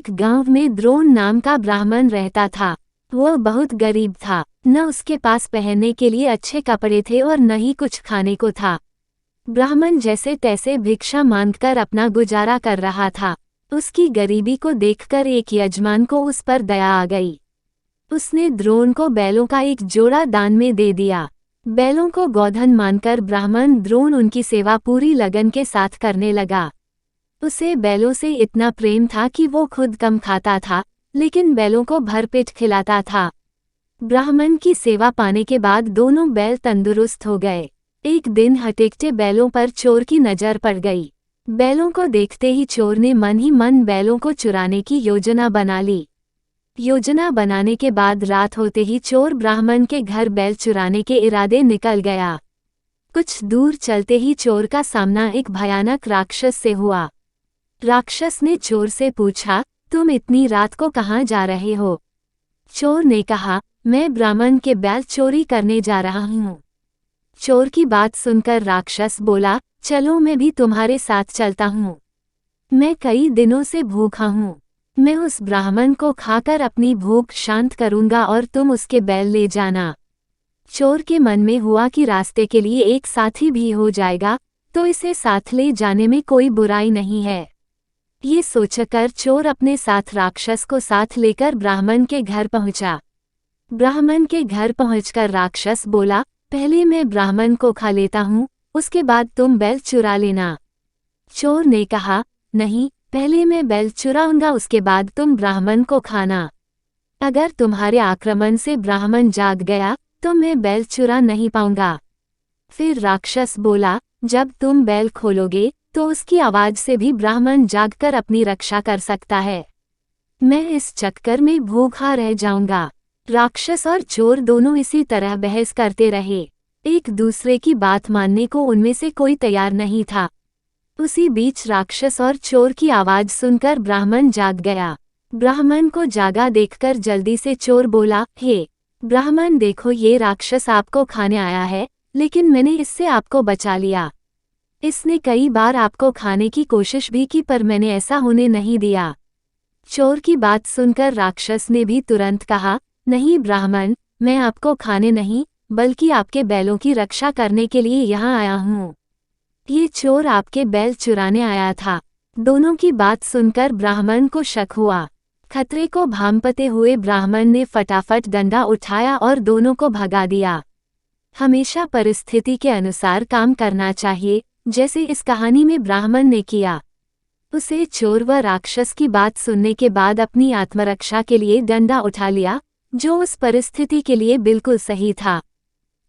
एक गांव में द्रोण नाम का ब्राह्मण रहता था। वह बहुत गरीब था, न उसके पास पहनने के लिए अच्छे कपड़े थे और न ही कुछ खाने को था। ब्राह्मण जैसे तैसे भिक्षा मांगकर अपना गुजारा कर रहा था। उसकी गरीबी को देखकर एक यजमान को उस पर दया आ गई। उसने द्रोण को बैलों का एक जोड़ा दान में दे दिया। बैलों को गोधन मानकर ब्राह्मण द्रोण उनकी सेवा पूरी लगन के साथ करने लगा। उसे बैलों से इतना प्रेम था कि वो खुद कम खाता था, लेकिन बैलों को भरपेट खिलाता था। ब्राह्मण की सेवा पाने के बाद दोनों बैल तंदुरुस्त हो गए। एक दिन हटेकटे बैलों पर चोर की नजर पड़ गई। बैलों को देखते ही चोर ने मन ही मन बैलों को चुराने की योजना बना ली। योजना बनाने के बाद रात होते ही चोर ब्राह्मण के घर बैल चुराने के इरादे निकल गया। कुछ दूर चलते ही चोर का सामना एक भयानक राक्षस से हुआ। राक्षस ने चोर से पूछा, तुम इतनी रात को कहाँ जा रहे हो? चोर ने कहा, मैं ब्राह्मण के बैल चोरी करने जा रहा हूँ। चोर की बात सुनकर राक्षस बोला, चलो मैं भी तुम्हारे साथ चलता हूँ। मैं कई दिनों से भूखा हूँ। मैं उस ब्राह्मण को खाकर अपनी भूख शांत करूँगा और तुम उसके बैल ले जाना। चोर के मन में हुआ कि रास्ते के लिए एक साथी भी हो जाएगा, तो इसे साथ ले जाने में कोई बुराई नहीं है। ये सोचकर चोर अपने साथ राक्षस को साथ लेकर ब्राह्मण के घर पहुंचा। ब्राह्मण के घर पहुंचकर राक्षस बोला, पहले मैं ब्राह्मण को खा लेता हूँ, उसके बाद तुम बैल चुरा लेना। चोर ने कहा, नहीं, पहले मैं बैल चुराऊंगा, उसके बाद तुम ब्राह्मण को खाना। अगर तुम्हारे आक्रमण से ब्राह्मण जाग गया तो मैं बैल चुरा नहीं पाऊंगा। फिर राक्षस बोला, जब तुम बैल खोलोगे तो उसकी आवाज से भी ब्राह्मण जागकर अपनी रक्षा कर सकता है। मैं इस चक्कर में भूखा रह जाऊंगा। राक्षस और चोर दोनों इसी तरह बहस करते रहे। एक दूसरे की बात मानने को उनमें से कोई तैयार नहीं था। उसी बीच राक्षस और चोर की आवाज सुनकर ब्राह्मण जाग गया। ब्राह्मण को जागा देखकर जल्दी से चोर बोला, हे ब्राह्मण, देखो ये राक्षस आपको खाने आया है, लेकिन मैंने इससे आपको बचा लिया। इसने कई बार आपको खाने की कोशिश भी की, पर मैंने ऐसा होने नहीं दिया। चोर की बात सुनकर राक्षस ने भी तुरंत कहा, नहीं ब्राह्मण, मैं आपको खाने नहीं बल्कि आपके बैलों की रक्षा करने के लिए यहाँ आया हूँ। ये चोर आपके बैल चुराने आया था। दोनों की बात सुनकर ब्राह्मण को शक हुआ। खतरे को भांपते हुए ब्राह्मण ने फटाफट डंडा उठाया और दोनों को भगा दिया। हमेशा परिस्थिति के अनुसार काम करना चाहिए, जैसे इस कहानी में ब्राह्मण ने किया। उसे चोर व राक्षस की बात सुनने के बाद अपनी आत्मरक्षा के लिए डंडा उठा लिया, जो उस परिस्थिति के लिए बिल्कुल सही था।